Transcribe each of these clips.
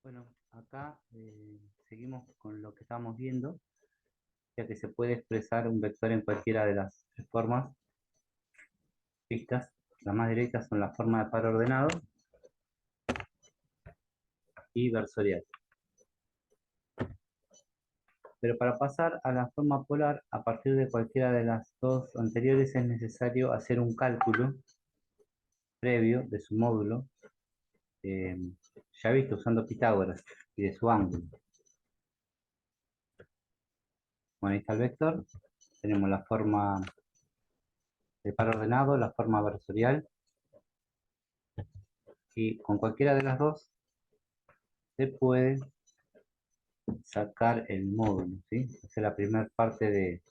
Bueno, acá seguimos con lo que estamos viendo, ya que se puede expresar un vector en cualquiera de las tres formas vistas. Las más directas son la forma de par ordenado y versorial. Pero para pasar a la forma polar, a partir de cualquiera de las dos anteriores es necesario hacer un cálculo previo de su módulo, eh, ya visto usando Pitágoras, y de su ángulo. Bueno, ahí está el vector. Tenemos la forma de par ordenado, la forma versorial, y con cualquiera de las dos se puede sacar el módulo, ¿sí? Esa es la primera parte de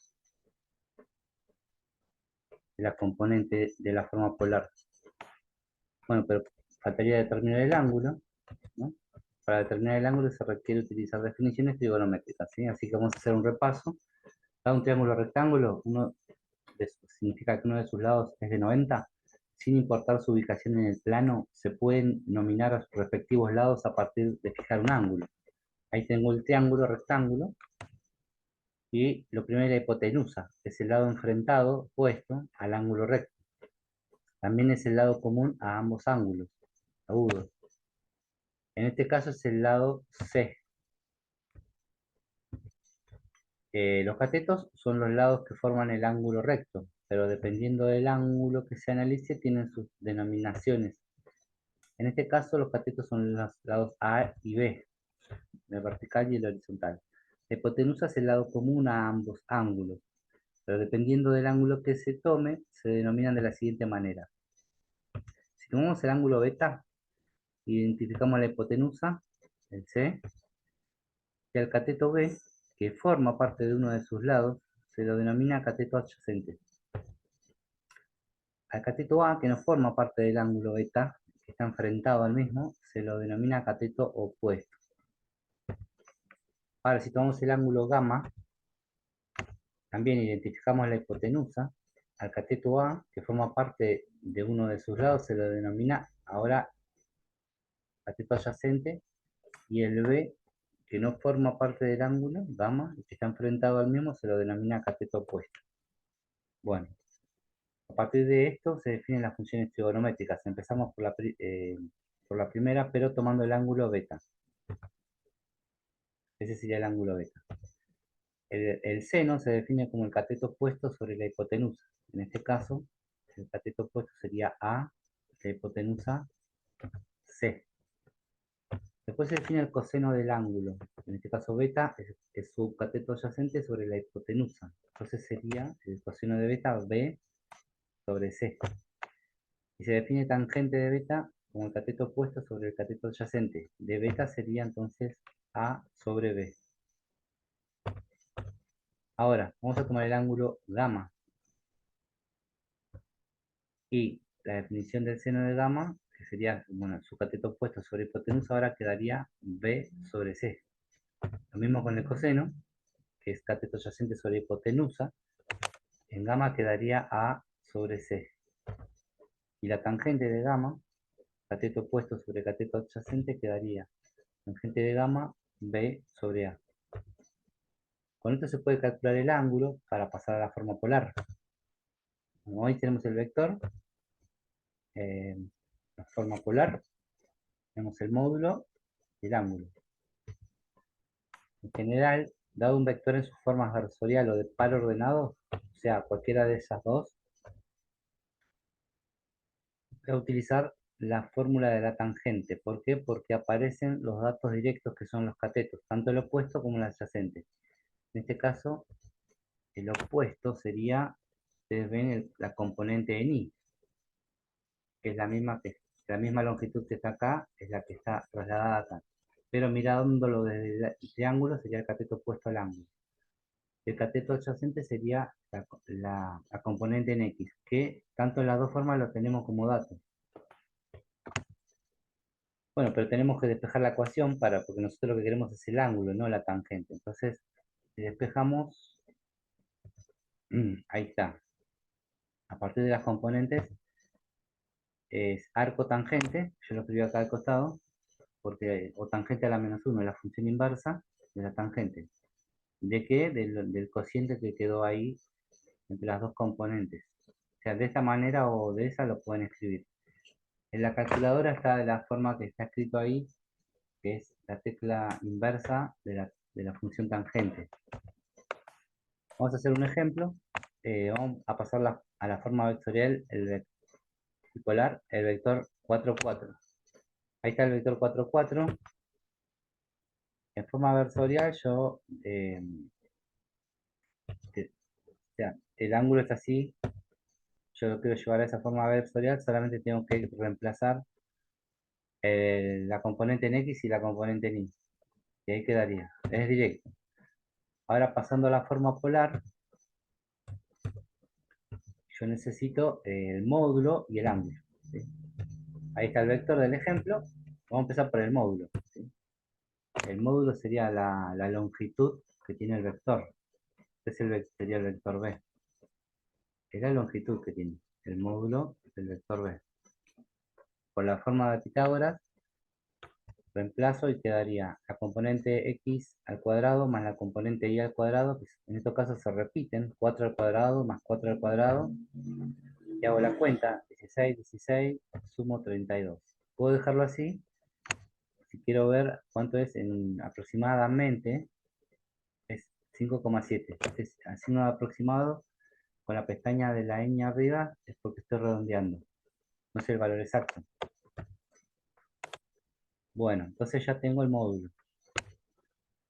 la componente de la forma polar. Bueno, pero faltaría determinar el ángulo, ¿no? Para determinar el ángulo se requiere utilizar definiciones trigonométricas, ¿sí? Así que vamos a hacer un repaso. Cada un triángulo rectángulo, significa que uno de sus lados es de 90. Sin importar su ubicación en el plano, se pueden nominar a sus respectivos lados a partir de fijar un ángulo. Ahí tengo el triángulo rectángulo. Y lo primero es la hipotenusa, que es el lado enfrentado, opuesto al ángulo recto. También es el lado común a ambos ángulos agudos. En este caso es el lado C. Los catetos son los lados que forman el ángulo recto, pero dependiendo del ángulo que se analice, tienen sus denominaciones. En este caso, los catetos son los lados A y B, el vertical y el horizontal. La hipotenusa es el lado común a ambos ángulos, pero dependiendo del ángulo que se tome, se denominan de la siguiente manera. Si tomamos el ángulo beta, identificamos la hipotenusa, el C, y al cateto B, que forma parte de uno de sus lados, se lo denomina cateto adyacente. Al cateto A, que no forma parte del ángulo beta, que está enfrentado al mismo, se lo denomina cateto opuesto. Ahora, si tomamos el ángulo gamma, también identificamos la hipotenusa. Al cateto A, que forma parte de uno de sus lados, se lo denomina ahora cateto adyacente, y el B, que no forma parte del ángulo, gamma, y que está enfrentado al mismo, se lo denomina cateto opuesto. Bueno, a partir de esto se definen las funciones trigonométricas. Empezamos por la primera, pero tomando el ángulo beta. Ese sería el ángulo beta. El seno se define como el cateto opuesto sobre la hipotenusa. En este caso, el cateto opuesto sería A, la hipotenusa C. Después se define el coseno del ángulo. En este caso beta es su cateto adyacente sobre la hipotenusa. Entonces sería el coseno de beta B sobre C. Y se define tangente de beta como el cateto opuesto sobre el cateto adyacente. De beta sería entonces A sobre B. Ahora, vamos a tomar el ángulo gamma. Y la definición del seno de gamma, que sería, bueno, su cateto opuesto sobre hipotenusa, ahora quedaría B sobre C. Lo mismo con el coseno, que es cateto adyacente sobre hipotenusa. En gamma quedaría A sobre C. Y la tangente de gamma, cateto opuesto sobre cateto adyacente, quedaría tangente de gamma B sobre A. Con esto se puede calcular el ángulo para pasar a la forma polar. Como hoy tenemos el vector, eh, la forma polar, tenemos el módulo y el ángulo. En general, dado un vector en sus formas versorial o de par ordenado, o sea, cualquiera de esas dos, voy a utilizar la fórmula de la tangente. ¿Por qué? Porque aparecen los datos directos que son los catetos, tanto el opuesto como el adyacente. En este caso, el opuesto sería, ustedes ven la componente en I, que es la misma longitud que está acá, es la que está trasladada acá. Pero mirándolo desde el triángulo sería el cateto opuesto al ángulo. El cateto adyacente sería la componente en X, que tanto en las dos formas lo tenemos como dato. Bueno, pero tenemos que despejar la ecuación porque nosotros lo que queremos es el ángulo, no la tangente. Entonces, si despejamos, ahí está. A partir de las componentes es arco tangente, yo lo escribí acá al costado, porque, o tangente a la menos 1, la función inversa de la tangente. ¿De qué? Del cociente que quedó ahí entre las dos componentes. O sea, de esta manera o de esa lo pueden escribir. En la calculadora está de la forma que está escrito ahí, que es la tecla inversa de la función tangente. Vamos a hacer un ejemplo. Vamos a pasar a la forma vectorial bipolar, el vector 4, 4. Ahí está el vector 4, 4. En forma vectorial yo, o sea, el ángulo es así, yo lo quiero llevar a esa forma vectorial, solamente tengo que reemplazar la componente en X y la componente en Y. Y ahí quedaría, es directo. Ahora pasando a la forma polar, yo necesito el módulo y el ángulo, ¿sí? Ahí está el vector del ejemplo. Vamos a empezar por el módulo, ¿sí? El módulo sería la longitud que tiene el vector. Sería el vector B. Es la longitud que tiene el módulo del vector B. Por la forma de Pitágoras, reemplazo y quedaría la componente x al cuadrado más la componente y al cuadrado, que en estos casos se repiten, 4 al cuadrado más 4 al cuadrado, y hago la cuenta, 16, 16, sumo 32. Puedo dejarlo así, si quiero ver cuánto es en aproximadamente, es 5,7. Haciendo aproximado con la pestaña de la ñ arriba, es porque estoy redondeando, no sé el valor exacto. Bueno, entonces ya tengo el módulo.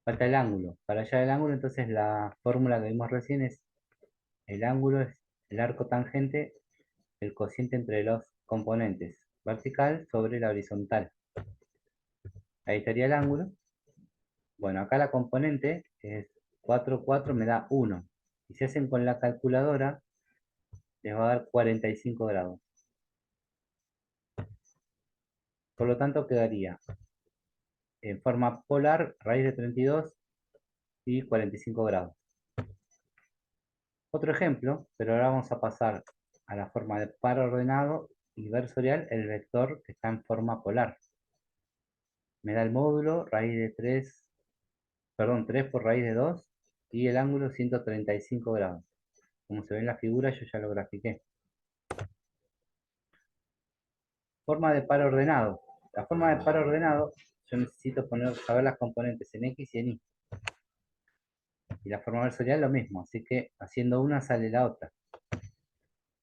Falta el ángulo. Para hallar el ángulo, entonces la fórmula que vimos recién es el ángulo es el arco tangente, el cociente entre los componentes vertical sobre la horizontal. Ahí estaría el ángulo. Bueno, acá la componente es 4, 4 me da 1. Y si hacen con la calculadora, les va a dar 45 grados. Por lo tanto, quedaría en forma polar raíz de 32 y 45 grados. Otro ejemplo, pero ahora vamos a pasar a la forma de par ordenado y versorial el vector que está en forma polar. Me da el módulo raíz de 3, perdón, 3 por raíz de 2 y el ángulo 135 grados. Como se ve en la figura, yo ya lo grafiqué. Forma de par ordenado. La forma de par ordenado, yo necesito saber las componentes en X y en Y. Y la forma versorial lo mismo, así que haciendo una sale la otra.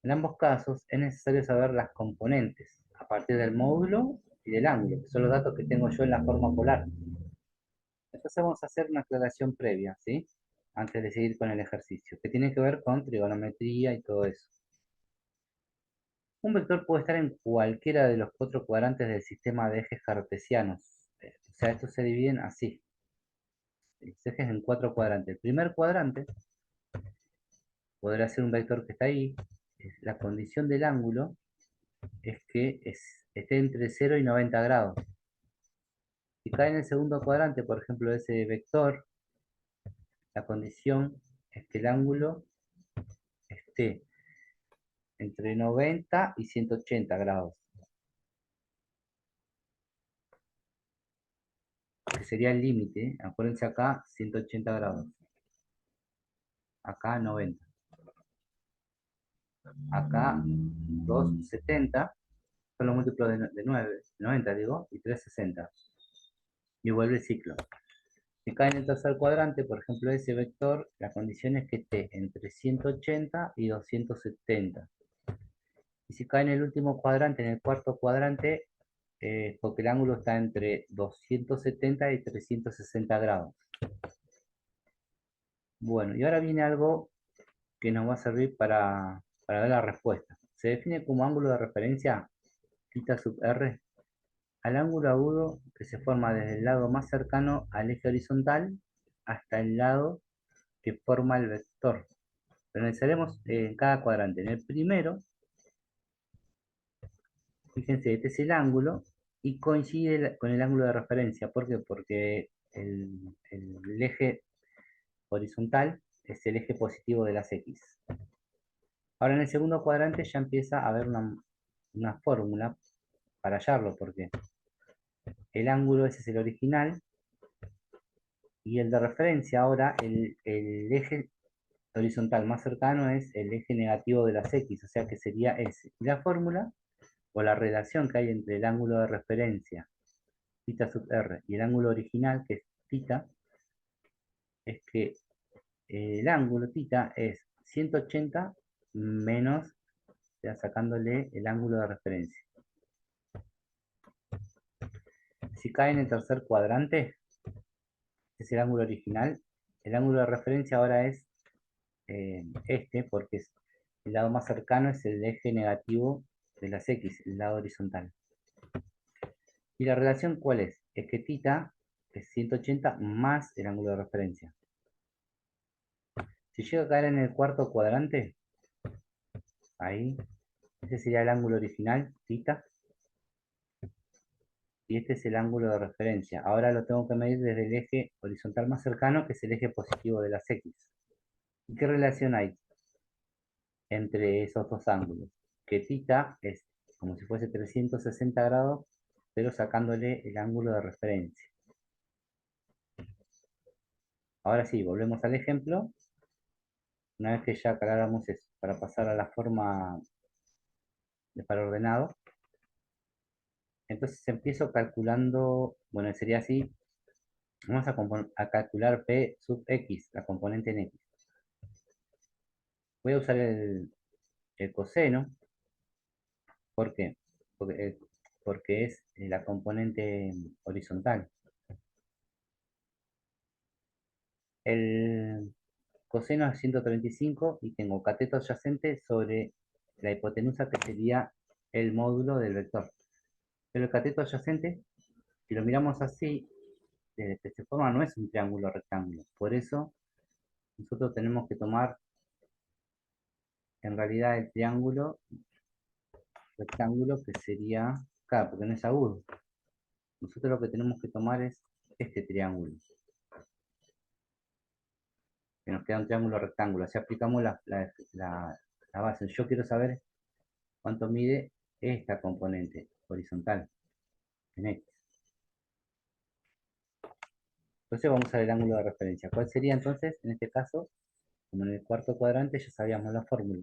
En ambos casos es necesario saber las componentes a partir del módulo y del ángulo, que son los datos que tengo yo en la forma polar. Entonces vamos a hacer una aclaración previa, ¿sí? Antes de seguir con el ejercicio, que tiene que ver con trigonometría y todo eso. Un vector puede estar en cualquiera de los 4 cuadrantes del sistema de ejes cartesianos. O sea, estos se dividen así. Los ejes en 4 cuadrantes. El primer cuadrante podrá ser un vector que está ahí. La condición del ángulo es que esté entre 0 y 90 grados. Si cae en el segundo cuadrante, por ejemplo, ese vector, la condición es que el ángulo esté entre 90 y 180 grados, que sería el límite. Acuérdense acá, 180 grados. Acá 90. Acá 270 son los múltiplos de 9, 90 digo, y 360. Y vuelve el ciclo. Si cae en el tercer cuadrante, por ejemplo, ese vector, la condición es que esté entre 180 y 270. Y si cae en el último cuadrante, en el cuarto cuadrante, porque el ángulo está entre 270 y 360 grados. Bueno, y ahora viene algo que nos va a servir para ver la respuesta. Se define como ángulo de referencia θ sub r al ángulo agudo que se forma desde el lado más cercano al eje horizontal hasta el lado que forma el vector. Lo analizaremos en cada cuadrante. En el primero, fíjense, este es el ángulo y coincide con el ángulo de referencia. ¿Por qué? Porque el eje horizontal es el eje positivo de las X. Ahora en el segundo cuadrante ya empieza a haber una fórmula para hallarlo. ¿Por qué? el ángulo ese es el original, y el de referencia ahora, el eje horizontal más cercano es el eje negativo de las X, o sea que sería ese. Y la fórmula, o la relación que hay entre el ángulo de referencia, θ sub r, y el ángulo original, que es θ, es que el ángulo θ es 180 menos, ya sacándole el ángulo de referencia. Si cae en el tercer cuadrante, que es el ángulo original, el ángulo de referencia ahora es porque el lado más cercano es el eje negativo de las X, el lado horizontal. ¿Y la relación cuál es? Es que θ es 180 más el ángulo de referencia. Si llega a caer en el cuarto cuadrante, ahí, ese sería el ángulo original, θ, y este es el ángulo de referencia. Ahora lo tengo que medir desde el eje horizontal más cercano, que es el eje positivo de las X. ¿Y qué relación hay entre esos dos ángulos? Que θ es como si fuese 360 grados, pero sacándole el ángulo de referencia. Ahora sí, volvemos al ejemplo. Una vez que ya aclaramos eso, para pasar a la forma de par ordenado, entonces empiezo calculando, bueno, sería así, vamos a calcular P sub X, la componente en X. Voy a usar el coseno. ¿Por qué? Porque es la componente horizontal. El coseno es 135 y tengo cateto adyacente sobre la hipotenusa, que sería el módulo del vector. Pero el cateto adyacente, si lo miramos así, desde que se forma, no es un triángulo rectángulo. Por eso nosotros tenemos que tomar en realidad el triángulo rectángulo, que sería, claro, porque no es agudo. Nosotros lo que tenemos que tomar es este triángulo, que nos queda un triángulo rectángulo. Así aplicamos la base. Yo quiero saber cuánto mide esta componente horizontal en X. Entonces vamos a ver el ángulo de referencia. ¿Cuál sería entonces? En este caso, como en el cuarto cuadrante ya sabíamos la fórmula.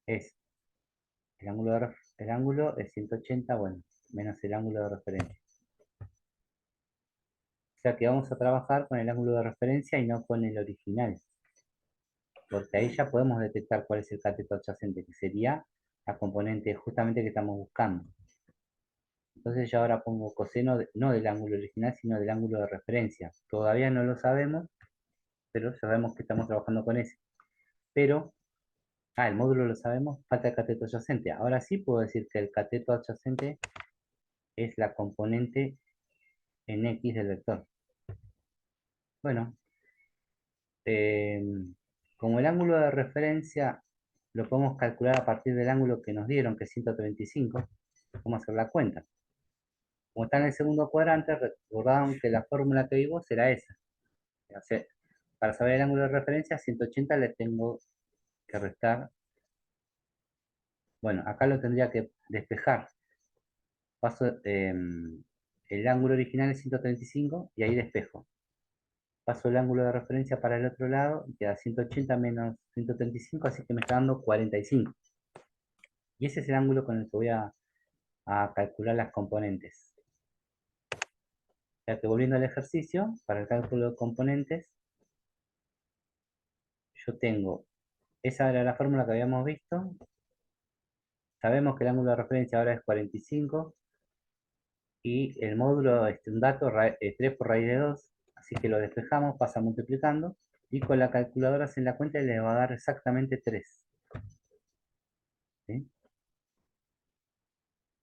Es el ángulo es 180, bueno, menos el ángulo de referencia. O sea que vamos a trabajar con el ángulo de referencia y no con el original, porque ahí ya podemos detectar cuál es el cateto adyacente, que sería la componente justamente que estamos buscando. Entonces yo ahora pongo coseno, no del ángulo original, sino del ángulo de referencia. Todavía no lo sabemos, pero sabemos que estamos trabajando con ese. Pero, el módulo lo sabemos, falta el cateto adyacente. Ahora sí puedo decir que el cateto adyacente es la componente en X del vector. Bueno, eh, como el ángulo de referencia lo podemos calcular a partir del ángulo que nos dieron, que es 135, vamos a hacer la cuenta. Como está en el segundo cuadrante, recordaban que la fórmula que vimos era esa. O sea, para saber el ángulo de referencia, a 180 le tengo que restar. Bueno, acá lo tendría que despejar. Paso, el ángulo original es 135 y ahí despejo. Paso el ángulo de referencia para el otro lado y queda 180 menos 135, así que me está dando 45. Y ese es el ángulo con el que voy a calcular las componentes. O sea que volviendo al ejercicio, para el cálculo de componentes, yo tengo, esa era la fórmula que habíamos visto. Sabemos que el ángulo de referencia ahora es 45 y el módulo, un dato, 3 por raíz de 2, así que lo despejamos, pasa multiplicando y con la calculadora en la cuenta le va a dar exactamente 3. ¿Sí?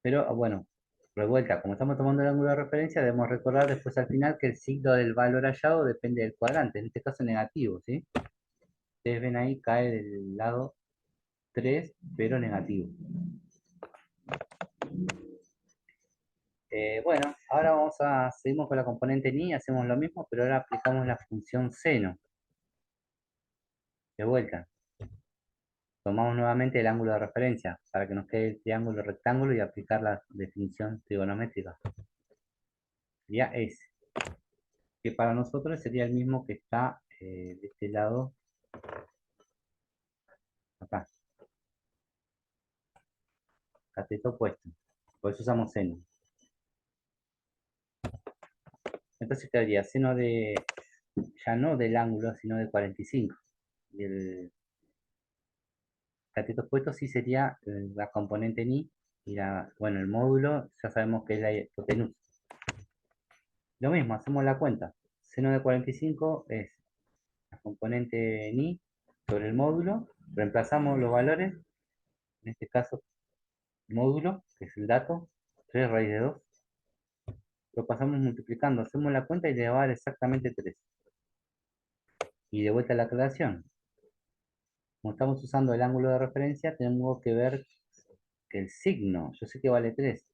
Pero bueno, revuelta, como estamos tomando el ángulo de referencia, debemos recordar después al final que el signo del valor hallado depende del cuadrante, en este caso negativo, ¿sí? Ustedes ven ahí, cae del lado 3, pero negativo. Bueno, ahora seguimos con la componente ni, hacemos lo mismo, pero ahora aplicamos la función seno. De vuelta, tomamos nuevamente el ángulo de referencia para que nos quede el triángulo rectángulo y aplicar la definición trigonométrica. sería S, que para nosotros sería el mismo que está de este lado, acá, cateto opuesto. Por eso usamos seno. Entonces quedaría seno de, ya no del ángulo, sino de 45. Y el cateto opuesto sí sería la componente ni, y bueno, el módulo ya sabemos que es la hipotenusa. Lo mismo, hacemos la cuenta. Seno de 45 es la componente ni sobre el módulo, reemplazamos los valores, en este caso módulo, que es el dato, 3 raíz de 2, lo pasamos multiplicando, hacemos la cuenta y le va a dar exactamente 3. Y de vuelta a la aclaración, como estamos usando el ángulo de referencia, tenemos que ver que el signo, yo sé que vale 3,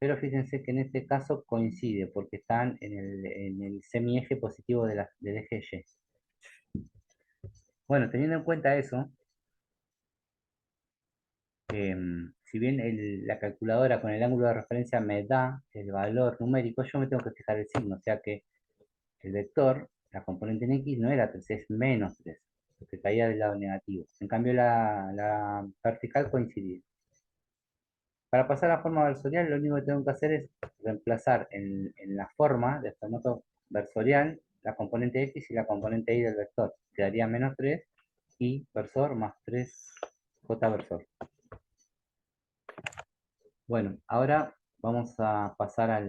pero fíjense que en este caso coincide, porque están en el semieje positivo del eje Y. Bueno, teniendo en cuenta eso, si bien la calculadora con el ángulo de referencia me da el valor numérico, yo me tengo que fijar el signo, o sea que el vector, la componente en X no era 3, es menos 3, porque caía del lado negativo. En cambio la vertical coincidía. Para pasar a la forma versorial, lo único que tengo que hacer es reemplazar en la forma de formato versorial la componente X y la componente Y del vector. Quedaría menos 3 y versor más 3J versor. Bueno, ahora vamos a pasar a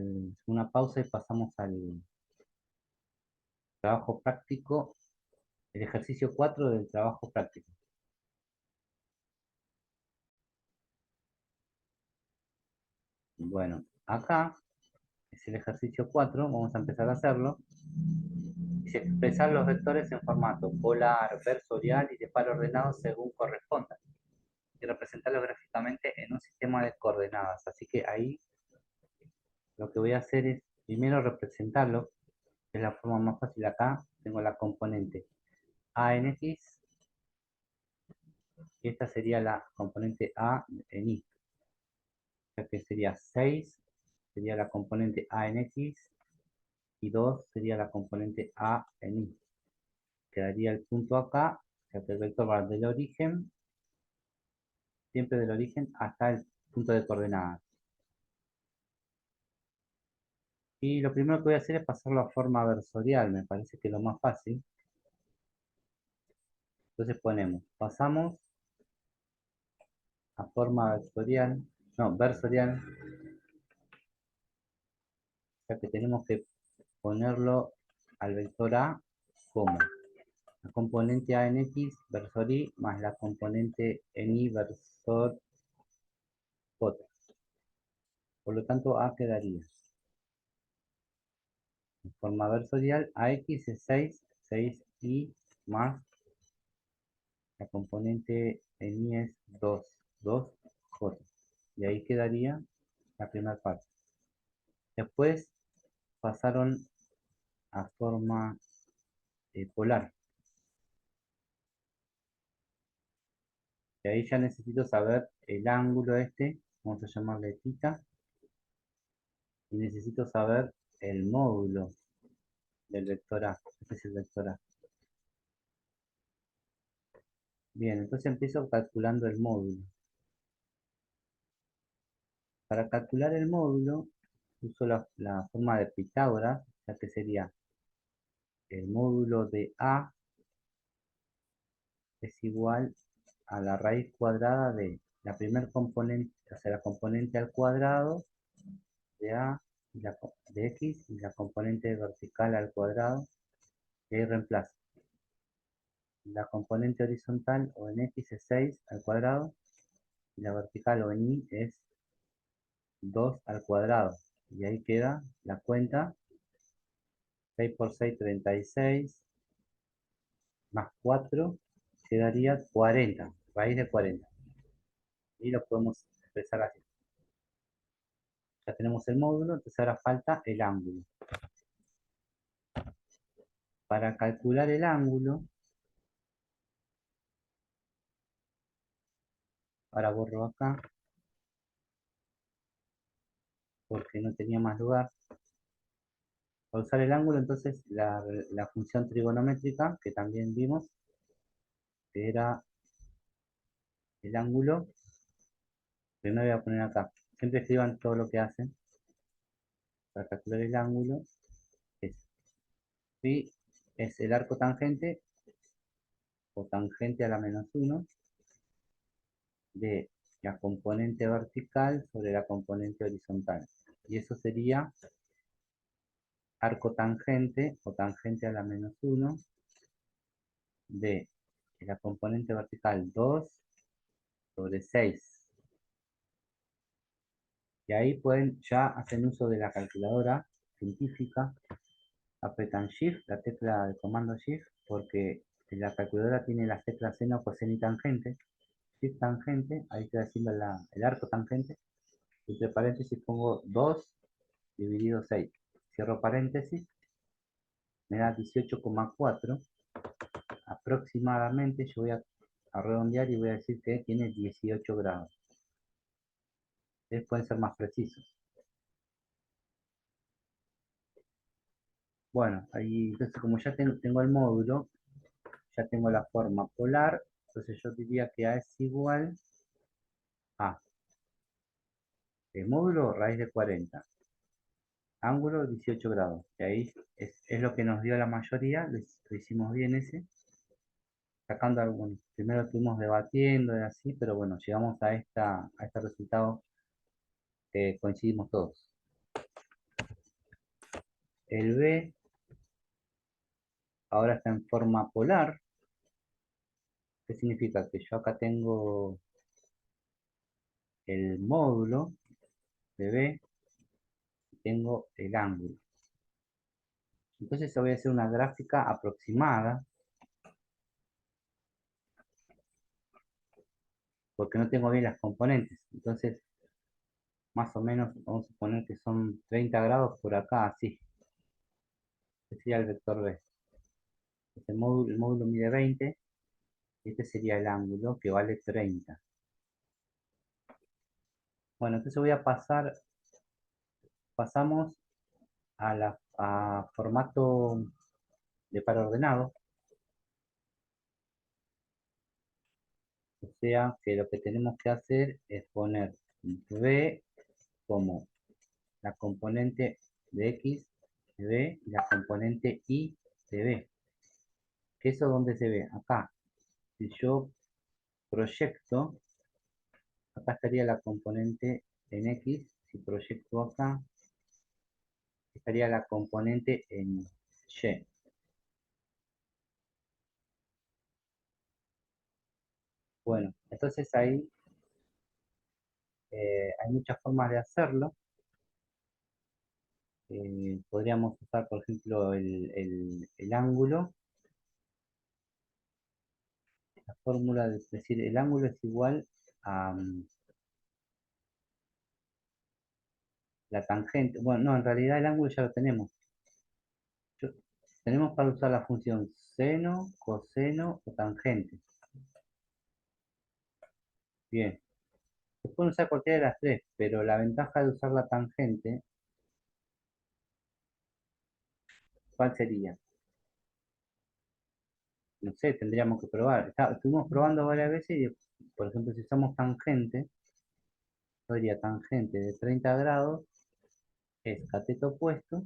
una pausa y pasamos al trabajo práctico, el ejercicio 4 del trabajo práctico. Bueno, acá es el ejercicio 4, vamos a empezar a hacerlo. Dice expresar los vectores en formato polar, versorial y de par ordenado según corresponda, y representarlos gráficamente en un sistema de coordenadas. Así que ahí lo que voy a hacer es primero representarlo, que es la forma más fácil. Acá tengo la componente A en X, y esta sería la componente A en Y. O sea que sería 6, sería la componente A en X, y 2 sería la componente A en Y. Quedaría el punto acá, o sea que el vector va del origen, siempre del origen hasta el punto de coordenadas. Y lo primero que voy a hacer es pasarlo a forma versorial, me parece que es lo más fácil. Entonces ponemos, pasamos a forma versorial, no, versorial, o sea que tenemos que ponerlo al vector A como la componente A en X versor Y más la componente en Y versor J. Por lo tanto, A quedaría en forma versorial, AX es 6, 6Y más la componente en Y es 2, 2J. Y ahí quedaría la primera parte. Después pasaron a forma polar. Y ahí ya necesito saber el ángulo este, vamos a llamarle θ, y necesito saber el módulo del vector A. Este es el vector A. Bien, entonces empiezo calculando el módulo. Para calcular el módulo, uso la forma de Pitágoras, ya que sería el módulo de A es igual a la raíz cuadrada de la primer componente, o sea, la componente al cuadrado de A y de X, y la componente vertical al cuadrado, y ahí reemplazo. La componente horizontal o en X es 6 al cuadrado, y la vertical o en Y es 2 al cuadrado. Y ahí queda la cuenta, 6 por 6, 36, más 4, quedaría 40, raíz de 40. Y lo podemos expresar así. Ya tenemos el módulo, entonces ahora falta el ángulo. Para calcular el ángulo, ahora borro acá, porque no tenía más lugar. Para usar el ángulo, entonces la función trigonométrica que también vimos, que era el ángulo, primero voy a poner acá. Siempre escriban todo lo que hacen para calcular el ángulo. Es phi es el arco tangente o tangente a la -1 de la componente vertical sobre la componente horizontal. Y eso sería arco tangente o tangente a la -1 de la componente vertical 2 sobre 6. Y ahí pueden ya hacer uso de la calculadora científica, apretan Shift, la tecla de comando Shift, porque la calculadora tiene las teclas seno, coseno y tangente. Shift tangente, ahí estoy haciendo el arco tangente, entre paréntesis pongo 2 dividido 6. Cierro paréntesis, me da 18,4 aproximadamente. Yo voy a redondear y voy a decir que tiene 18 grados. Ustedes pueden ser más precisos. Bueno, ahí entonces como ya tengo el módulo, ya tengo la forma polar, entonces yo diría que A es igual a el módulo raíz de 40, ángulo 18 grados, que ahí es lo que nos dio la mayoría, lo hicimos bien ese, sacando algunos, primero estuvimos debatiendo y así, pero bueno, llegamos a este resultado que coincidimos todos. El B ahora está en forma polar. ¿Qué significa? Que yo acá tengo el módulo de B y tengo el ángulo. Entonces voy a hacer una gráfica aproximada, porque no tengo bien las componentes. Entonces, más o menos, vamos a suponer que son 30 grados por acá, así. Este sería el vector B. El módulo mide 20, y este sería el ángulo, que vale 30. Bueno, entonces pasamos a formato de par ordenado. O sea que lo que tenemos que hacer es poner B como la componente de X de B y la componente Y de B. ¿Que eso dónde se ve? Acá. Si yo proyecto, acá estaría la componente en X. Si proyecto acá, estaría la componente en Y. Bueno, entonces ahí hay muchas formas de hacerlo. Podríamos usar, por ejemplo, el ángulo. La fórmula de decir, el ángulo es igual a la tangente. Bueno, no, en realidad el ángulo ya lo tenemos. Yo- Tenemos para usar la función seno, coseno o tangente. Bien, se puede usar cualquiera de las tres, pero la ventaja de usar la tangente, ¿cuál sería? No sé, tendríamos que probar. Estuvimos probando varias veces y, por ejemplo, si usamos tangente, sería tangente de 30 grados, es cateto opuesto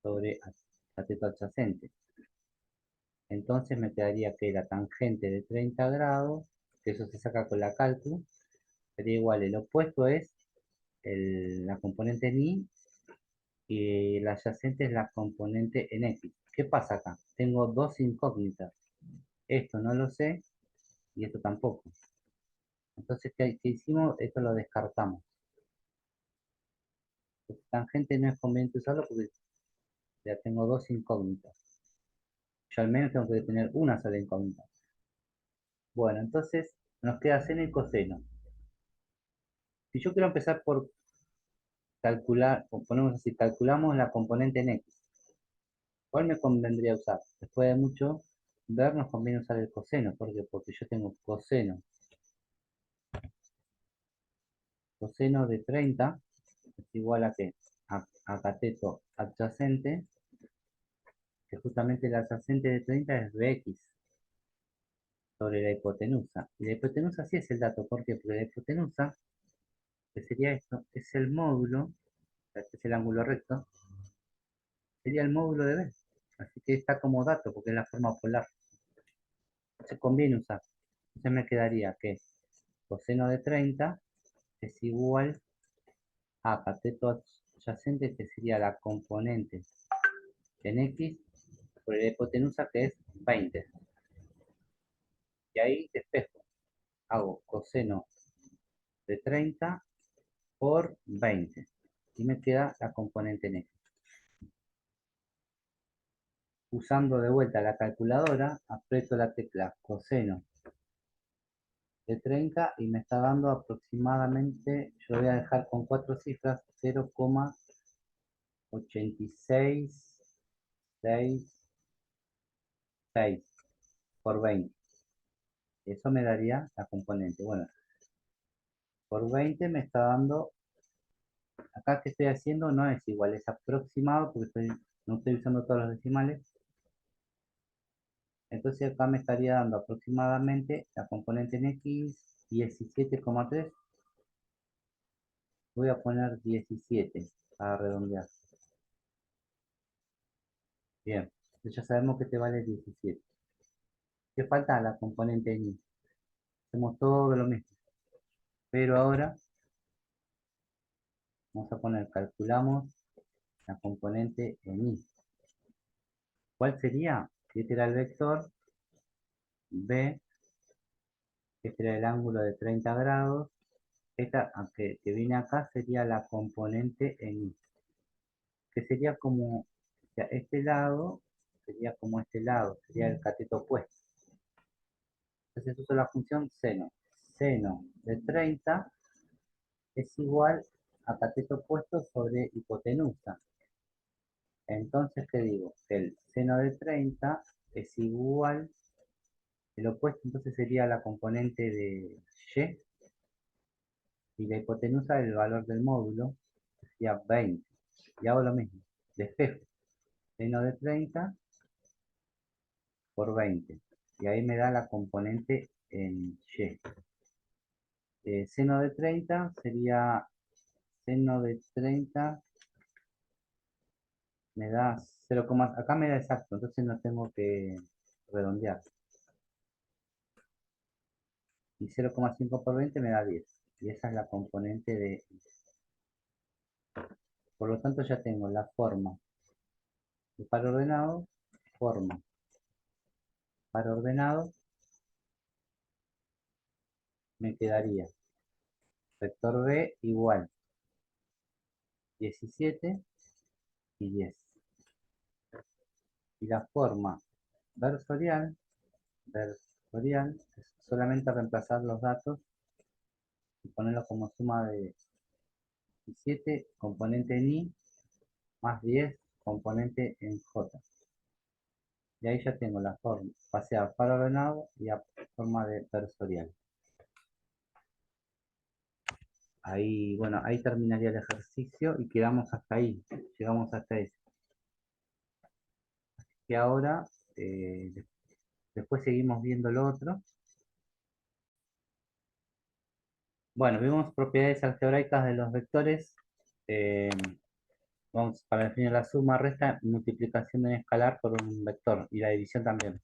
sobre cateto adyacente. Entonces me quedaría que la tangente de 30 grados, que eso se saca con la cálculo, sería igual. El opuesto es la componente en Y y la adyacente es la componente en X. ¿Qué pasa acá? Tengo dos incógnitas. Esto no lo sé y esto tampoco. Entonces, ¿qué hicimos? Esto lo descartamos. Porque tangente no es conveniente usarlo porque ya tengo dos incógnitas. Yo al menos tengo que tener una sola incógnita. Bueno, entonces nos queda seno y coseno. Si yo quiero empezar por calcular, o ponemos así, calculamos la componente en X. ¿Cuál me convendría usar? Después de mucho ver, nos conviene usar el coseno. ¿Por qué? Porque yo tengo coseno de 30 es igual a qué? a cateto adyacente, que justamente el adyacente de 30 es Bx sobre la hipotenusa. Y la hipotenusa sí es el dato, ¿por qué? Porque la hipotenusa, que sería esto, es el módulo, o sea, que es el ángulo recto, sería el módulo de B. Así que está como dato, porque es la forma polar. Se conviene usar. Entonces me quedaría que coseno de 30 es igual a cateto adyacente, que sería la componente en X por la hipotenusa, que es 20. Y ahí despejo. Hago coseno de 30 por 20. Y me queda la componente en X. Usando de vuelta la calculadora, aprieto la tecla coseno de 30 y me está dando aproximadamente, yo voy a dejar con 4 cifras, 0,86666 por 20. Eso me daría la componente. Bueno, por 20 me está dando, acá que estoy haciendo no es igual, es aproximado porque no estoy usando todos los decimales. Entonces acá me estaría dando aproximadamente la componente en X 17,3. Voy a poner 17 para redondear. Bien, entonces ya sabemos que te vale 17. ¿Qué falta? La componente en Y. Hacemos todo lo mismo. Pero ahora vamos a poner, calculamos la componente en Y. ¿Cuál sería? Si este era el vector, B, este era el ángulo de 30 grados. Esta, aunque que viene acá, sería la componente en Y. Que sería como, o sea, este lado sería como este lado, sería el cateto opuesto. Entonces uso la función seno. Seno de 30 es igual a cateto opuesto sobre hipotenusa. Entonces, ¿qué digo? Que el seno de 30 es igual, el opuesto entonces sería la componente de y la hipotenusa del valor del módulo, sería 20. Y hago lo mismo, despejo seno de 30 por 20. Y ahí me da la componente en Y. Seno de 30 sería seno de 30 me da 0, acá me da exacto, entonces no tengo que redondear. Y 0,5 por 20 me da 10. Y esa es la componente de... Por lo tanto ya tengo la forma de par ordenado, forma par ordenado, me quedaría vector B igual 17 y 10. Y la forma versorial es solamente reemplazar los datos y ponerlos como suma de 17 componente en I más 10 componente en J. Y ahí ya tengo la forma, pasé a par ordenado y a forma de versorial. Ahí, bueno, ahí terminaría el ejercicio y quedamos hasta ahí, llegamos hasta ahí. Y ahora, después seguimos viendo lo otro. Bueno, vimos propiedades algebraicas de los vectores. eh, Vamos para definir la suma, resta, multiplicación en escalar por un vector y la división también.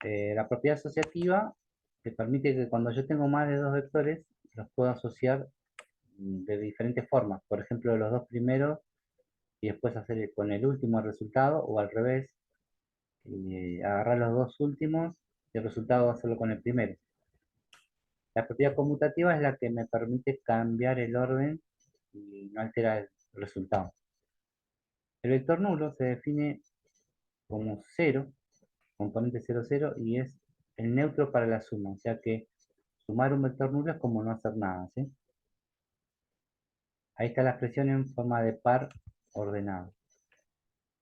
La propiedad asociativa te permite que cuando yo tengo más de dos vectores, los puedo asociar de diferentes formas. Por ejemplo, los dos primeros y después hacer con el último el resultado, o al revés, agarrar los dos últimos y el resultado hacerlo con el primero. La propiedad conmutativa es la que me permite cambiar el orden y no altera el resultado. El vector nulo se define como 0, componente 0, 0, y es el neutro para la suma. O sea que sumar un vector nulo es como no hacer nada, ¿sí? Ahí está la expresión en forma de par ordenado.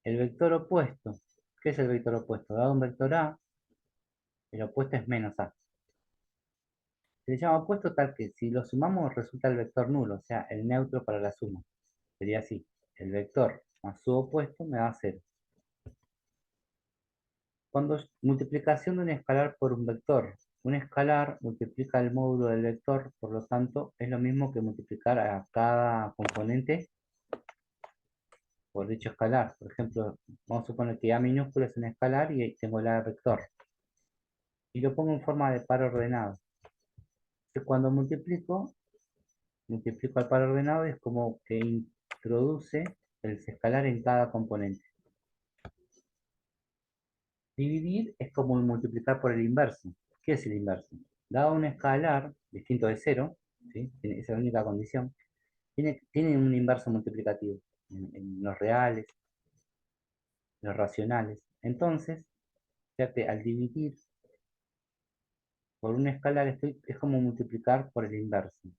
El vector opuesto. ¿Qué es el vector opuesto? Dado un vector A, el opuesto es menos A. Se le llama opuesto tal que si lo sumamos resulta el vector nulo, o sea, el neutro para la suma. Sería así, el vector más su opuesto me da cero. Cuando es multiplicación de un escalar por un vector, un escalar multiplica el módulo del vector, por lo tanto, es lo mismo que multiplicar a cada componente por dicho escalar. Por ejemplo, vamos a suponer que A minúscula es un escalar y ahí tengo el A vector. Y lo pongo en forma de par ordenado. Entonces, cuando multiplico al par ordenado y es como que introduce el escalar en cada componente. Dividir es como multiplicar por el inverso. ¿Qué es el inverso? Dado un escalar distinto de cero, ¿sí? Esa es la única condición, tiene un inverso multiplicativo en los reales, los racionales. Entonces, ya que al dividir por un escalar es como multiplicar por el inverso.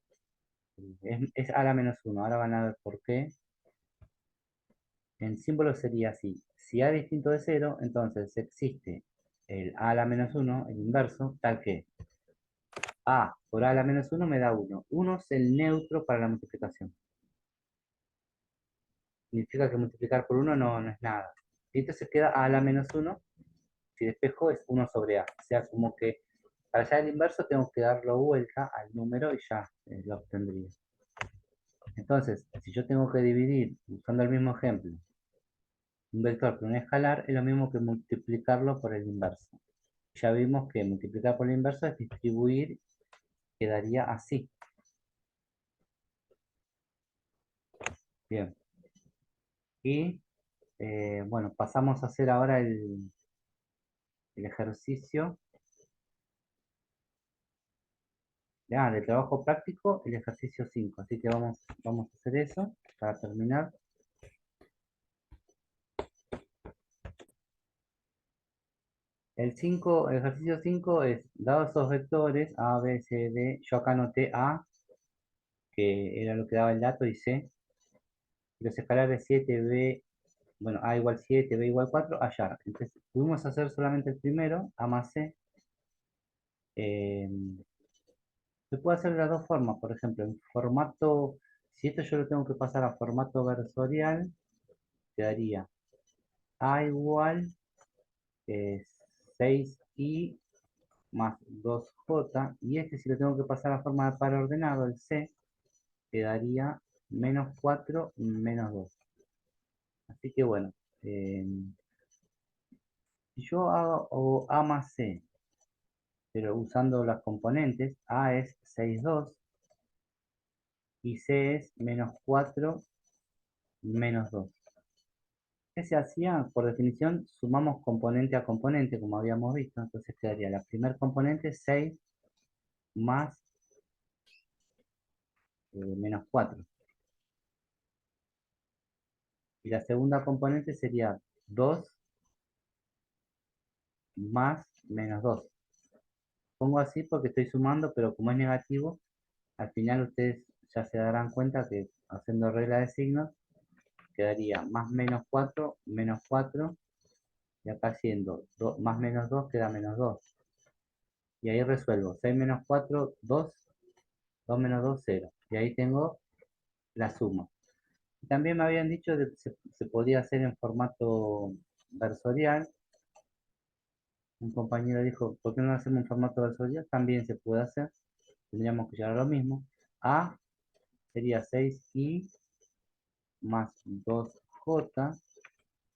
Es a la menos uno. Ahora van a ver por qué. En símbolo sería así. Si a es distinto de cero, entonces existe el a a la menos uno, el inverso, tal que a por a a la menos uno me da uno. Uno es el neutro para la multiplicación. Significa que multiplicar por uno no es nada. Y entonces queda a la menos uno. Si despejo es uno sobre a. O sea, como que para hallar el inverso tengo que darlo vuelta al número y ya lo obtendría. Entonces, si yo tengo que dividir, usando el mismo ejemplo, un vector por un escalar, es lo mismo que multiplicarlo por el inverso. Ya vimos que multiplicar por el inverso es distribuir, quedaría así. Bien. Y bueno, pasamos a hacer ahora el ejercicio de trabajo práctico, el ejercicio 5. Así que vamos a hacer eso para terminar. El ejercicio 5 es, dado esos vectores, A, B, C, D, yo acá anoté A, que era lo que daba el dato, y C, y los escalares 7, B, bueno, A igual 7, B igual 4, hallar. Entonces, pudimos hacer solamente el primero, A más C. Eh, Se puede hacer de las dos formas, por ejemplo, en formato, si esto yo lo tengo que pasar a formato versorial, quedaría A igual 6i más 2j, y este si lo tengo que pasar a forma de par ordenado, el C, quedaría menos 4 menos 2. Así que bueno, eh, si yo hago A más C, pero usando las componentes, A es 6,2 y C es menos 4 menos 2. ¿Qué se hacía? Por definición, sumamos componente a componente, como habíamos visto. Entonces quedaría la primer componente 6 más menos 4. Y la segunda componente sería 2 más menos 2. Pongo así porque estoy sumando, pero como es negativo, al final ustedes ya se darán cuenta que haciendo regla de signos, quedaría más menos 4, y acá haciendo más menos 2 queda menos 2. Y ahí resuelvo 6 menos 4, 2, 2 menos 2, 0. Y ahí tengo la suma. También me habían dicho que se podía hacer en formato versorial. Un compañero dijo, ¿por qué no lo hacemos en formato versorial? También se puede hacer. Tendríamos que llegar a lo mismo. A sería 6i más 2j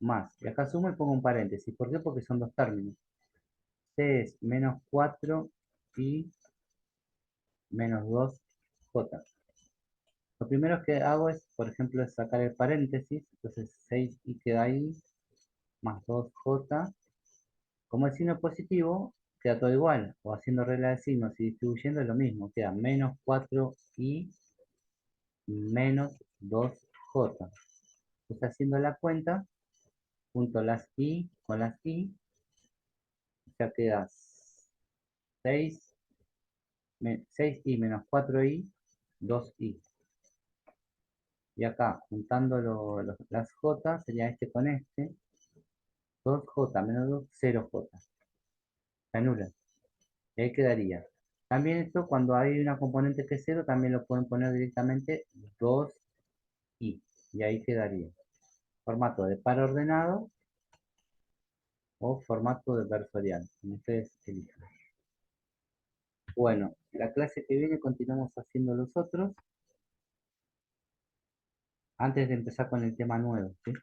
más. Y acá sumo y pongo un paréntesis. ¿Por qué? Porque son dos términos. C es menos 4i menos 2j. Lo primero que hago es, por ejemplo, es sacar el paréntesis. Entonces 6i queda ahí más 2j. Como el signo positivo, queda todo igual. O haciendo regla de signos y distribuyendo es lo mismo. Queda menos 4i menos 2j. Entonces haciendo la cuenta, junto las i con las i, ya queda 6, 6i menos 4i, 2i. Y acá, juntando las j, sería este con este, 2j menos 2, 0j. Se anulan. Y ahí quedaría También esto, cuando hay una componente que es cero, también lo pueden poner directamente 2i. Y ahí quedaría formato de par ordenado o formato de versorial, como ustedes elijan. Bueno, la clase que viene continuamos haciendo los otros antes de empezar con el tema nuevo, ¿sí?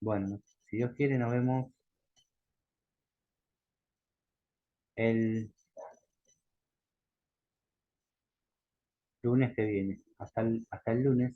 Bueno, si Dios quiere, nos vemos el lunes que viene. Hasta el lunes.